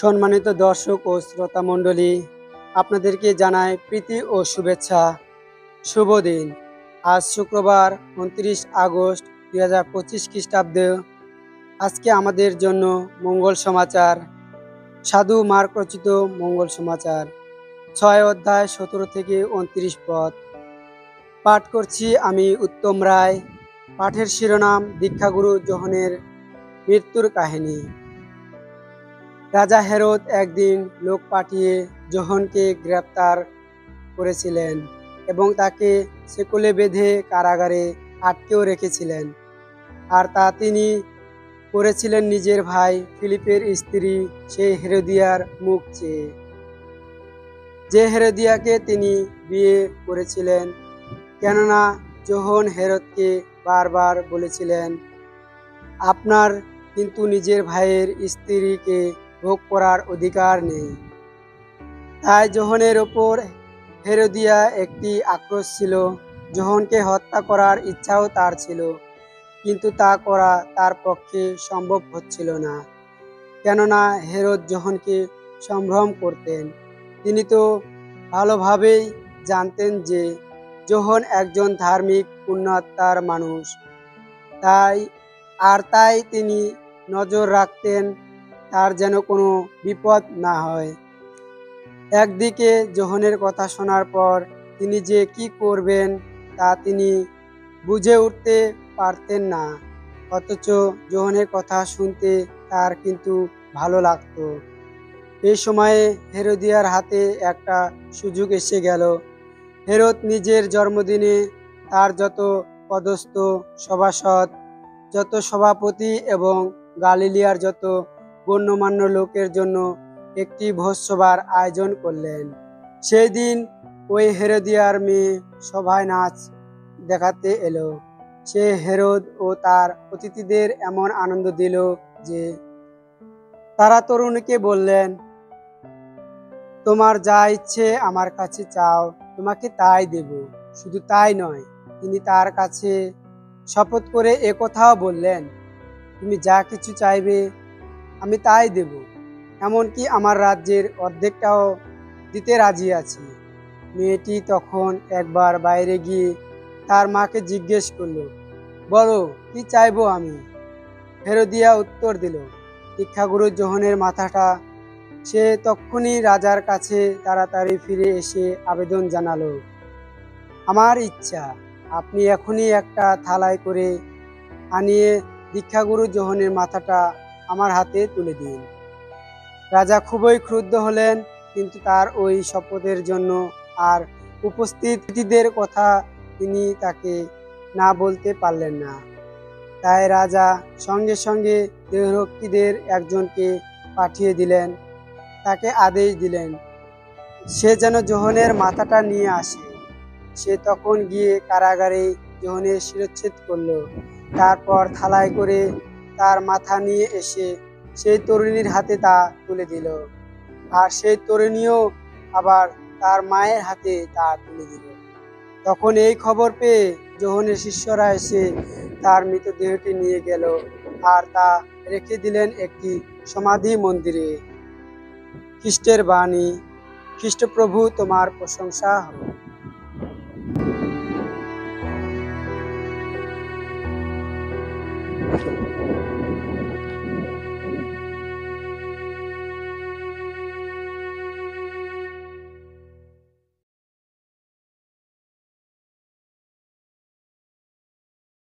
সম্মানিত দর্শক ও শ্রোতা মণ্ডলী, আপনাদেরকে জানাই প্রীতি ও শুভেচ্ছা। শুভ দিন। আজ শুক্রবার 29 আগস্ট 2025 খ্রিস্টাব্দ। আজকে আমাদের জন্য মঙ্গল সমাচার, সাধু মার্ক রচিত মঙ্গল সমাচার 6 অধ্যায় 17 থেকে 29 পদ। পাঠ করছি আমি উত্তম রায়। পাঠের শিরোনাম দীক্ষাগুরু যোহনের মৃত্যুর কাহিনী। রাজা হেরোদ একদিন লোক পাঠিয়ে যোহনকে গ্রেপ্তার করেছিলেন এবং তাকে শেকলে বেঁধে কারাগারে আটকেও রেখেছিলেন। আর তা তিনি করেছিলেন নিজের ভাই ফিলিপের স্ত্রী সেই হেরোদিয়ার মুখ চেয়ে, যে হেরোদিয়াকে তিনি বিয়ে করেছিলেন। কেননা যোহন হেরোদকে বারবার বলেছিলেন, আপনার কিন্তু নিজের ভাইয়ের স্ত্রীকে ভোগ করার অধিকার নেই। তাই যোহনের ওপর হেরোদিয়া একটি আক্রোশ ছিল। যোহনকে হত্যা করার ইচ্ছাও তার ছিল, কিন্তু তা করা তার পক্ষে সম্ভব হচ্ছিল না। কেননা হেরোদ যোহনকে সম্ভ্রম করতেন। তিনি তো ভালোভাবেই জানতেন যে যোহন একজন ধার্মিক পুণ্যাত্মার মানুষ। তাই তিনি নজর রাখতেন তার যেন কোনো বিপদ না হয়। একদিকে যোহনের কথা শোনার পর তিনি যে কি করবেন তা তিনি বুঝে উঠতে পারতেন না, অথচ যোহনের কথা শুনতে তার কিন্তু ভালো লাগতো। এই সময়ে হেরোদিয়ার হাতে একটা সুযোগ এসে গেল। হেরোদ নিজের জন্মদিনে তার যত পদস্থ সভাসদ, যত সভাপতি এবং গালিলিয়ার যত গণ্যমান্য লোকের জন্য একটি ভোজসভার আয়োজন করলেন। সেই দিন ওই হেরোদিয়ার মেয়ে সভায় নাচ দেখাতে এলো। সে হেরোদ ও তার অতিথিদের এমন আনন্দ দিল যে তারা তরুণীকে বললেন, তোমার যা ইচ্ছে আমার কাছে চাও, তোমাকে তাই দেব। শুধু তাই নয়, তিনি তার কাছে শপথ করে একথাও বললেন, তুমি যা কিছু চাইবে আমি তাই দেব, এমনকি আমার রাজ্যের অর্ধেকটাও দিতে রাজি আছি। মেয়েটি তখন একবার বাইরে গিয়ে তার মাকে জিজ্ঞেস করলো, বলো কি চাইবো আমি? হেরোদিয়া উত্তর দিল, দীক্ষাগুরু যোহনের মাথাটা। সে তক্ষুনি রাজার কাছে তাড়াতাড়ি ফিরে এসে আবেদন জানালো, আমার ইচ্ছা আপনি এখনই একটা থালায় করে আনিয়ে দীক্ষাগুরু যোহনের মাথাটা আমার হাতে তুলে দিন। রাজা খুবই ক্রুদ্ধ হলেন, কিন্তু তার ওই শপথের জন্য আর উপস্থিতদের কথা তিনি তাকে না বলতে পারলেন না। তাই রাজা সঙ্গে সঙ্গে দেহরক্ষীদের একজনকে পাঠিয়ে দিলেন। তাকে আদেশ দিলেন সে যেন যোহনের মাথাটা নিয়ে আসে। সে তখন গিয়ে কারাগারে যোহনের শিরচ্ছেদ করলো। তারপর থালায় করে তার মাথা নিয়ে এসে সেই তরুণীর হাতে তা তুলে দিল। আর সেই তরুণীও আবার তার মায়ের হাতে তা তুলে দিল। তখন এই খবর পেয়ে যোহনের শিষ্যরা এসে তার মৃতদেহটি নিয়ে গেল আর তা রেখে দিলেন একটি সমাধি মন্দিরে। খ্রিস্টের বাণী। খ্রিস্টপ্রভু তোমার প্রশংসা হোক।